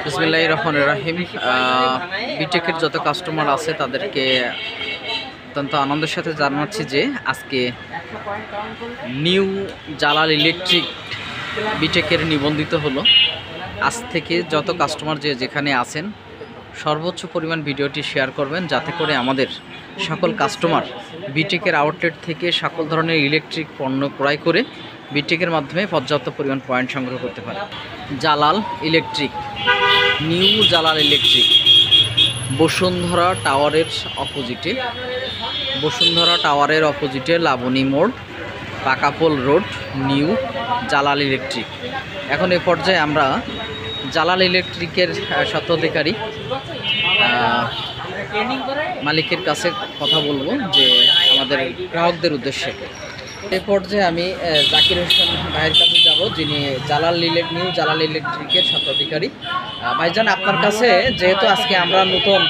বিসমিল্লাহির রহমানির রহিম। বিটেকের যত কাস্টমার আছে তাদেরকে অত্যন্ত আনন্দের সাথে জানাচ্ছি যে আজকে নিউ জালাল ইলেকট্রিক বিটেকের নিবন্ধিত হলো। আজ থেকে যত কাস্টমার যেখানে আছেন সর্বোচ্চ পরিমাণ ভিডিওটি শেয়ার করবেন, যাতে করে আমাদের সকল কাস্টমার বিটেকের আউটলেট থেকে সকল ধরনের ইলেকট্রিক পণ্য ক্রয় করে বিটেকের মাধ্যমে পর্যাপ্ত পরিমাণ পয়েন্ট সংগ্রহ করতে পারে। Jalal electric, new Jalal electric, Bashundhara টাওয়ারের অপোজিটে লাবণী মোড়, Pakapol road, new Jalal electric. এখন এ পর্যায়ে আমরা জালাল ইলেকট্রিকের স্বত্বাধিকারী মালিকের কাছে কথা বলবো যে আমাদের গ্রাহকদের উদ্দেশ্যে। এই পর্যায়ে আমি জাকির হোসেন ভাইয়ের কাছে যাব, যিনি নিউ জালাল ইলেকট্রিকের স্বত্বাধিকারী। ভাইজান, আপনার কাছে যেহেতু আজকে আমরা নতুন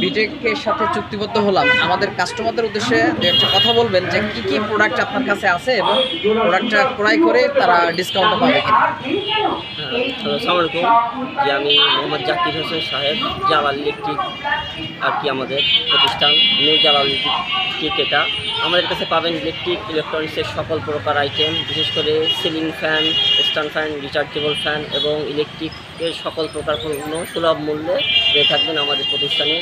বিটেকের সাথে চুক্তিবদ্ধ হলাম, আমাদের কাস্টমারদের উদ্দেশ্যে একটা কথা বলবেন যে কি কি প্রোডাক্ট আপনার কাছে আছে এবং প্রোডাক্টটা ক্রয় করে তারা ডিসকাউন্ট পাবে কিনা। আসসালামু আলাইকুম, যে আমি মোহাম্মদ জাকির হোসেন সাহেব, জালাল ইলেকট্রিক আর কি আমাদের প্রতিষ্ঠান নিউ জালাল ইলেকট্রিক। এটা আমাদের কাছে পাবেন ইলেকট্রনিক্সের সকল প্রকার আইটেম, বিশেষ করে ceiling fan, stand fan, rechargeable fan এবং ইলেকট্রিকের সকল প্রকার পণ্য সুলভ মূল্যে পেয়ে থাকবেন আমাদের প্রতিষ্ঠানে।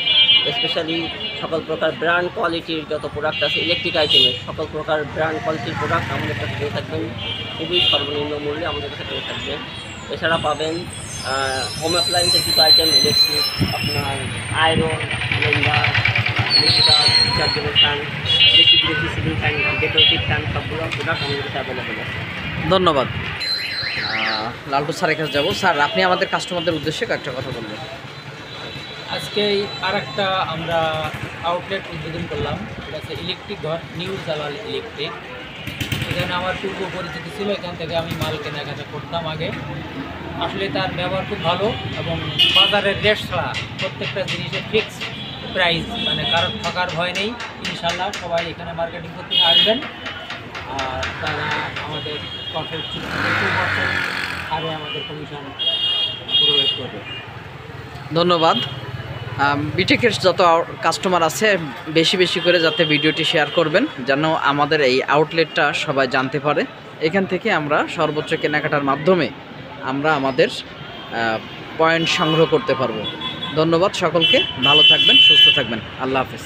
স্পেশালি সকল প্রকার ব্র্যান্ড কোয়ালিটির যত প্রোডাক্ট আছে ইলেকট্রিক আইটেমের সকল প্রকার ব্র্যান্ড কোয়ালিটির প্রোডাক্ট আমাদের কাছে পেয়ে থাকবেন খুবই সর্বনিম্ন মূল্যে আমাদের কাছে পেয়ে থাকবেন। এছাড়া পাবেন হোম অ্যাপ্লায়েন্সের কিছু আইটেম ইলেকট্রিক, আপনার iron, Blender, mixer, rechargeable fan, electric ceiling fan, decorative fan, সবগুলো প্রোডাক্ট আমাদের কাছে অ্যাভেলেবেল আছে। ধন্যবাদ। লালটু স্যারের কাছে যাবো। স্যার, আপনি আমাদের কাস্টমারদের উদ্দেশ্যে কয়েকটা কথা বলবেন। আজকে আর একটা আমরা আউটলেট উদ্বোধন করলাম, এটা হচ্ছে ইলেকট্রিক ঘর নিউ জালাল ইলেকট্রিক। এখানে আমার পূর্ব পরিচিতি ছিল, এখান থেকে আমি মাল কেনাকাটা করতাম আগে। আসলে তার ব্যবহার খুব ভালো এবং বাজারের রেট ছাড়া প্রত্যেকটা জিনিসের ফিক্সড প্রাইস, মানে কারোর ঠকার ভয় নেই। ইনশাল্লাহ সবাই এখানে মার্কেটিং করতে আসবেন আর তারা আমাদের কন্ট্রাক্ট 2% আরে আমাদের কমিশন প্রোভাইড করবে। ধন্যবাদ। বিটেকের যত কাস্টমার আছে বেশি বেশি করে যাতে ভিডিওটি শেয়ার করবেন, যেন আমাদের এই আউটলেটটা সবাই জানতে পারে। এখান থেকে আমরা সর্বোচ্চ কেনাকাটার মাধ্যমে আমরা আমাদের পয়েন্ট সংগ্রহ করতে পারবো। ধন্যবাদ সকলকে, ভালো থাকবেন, সুস্থ থাকবেন, আল্লাহ হাফেজ।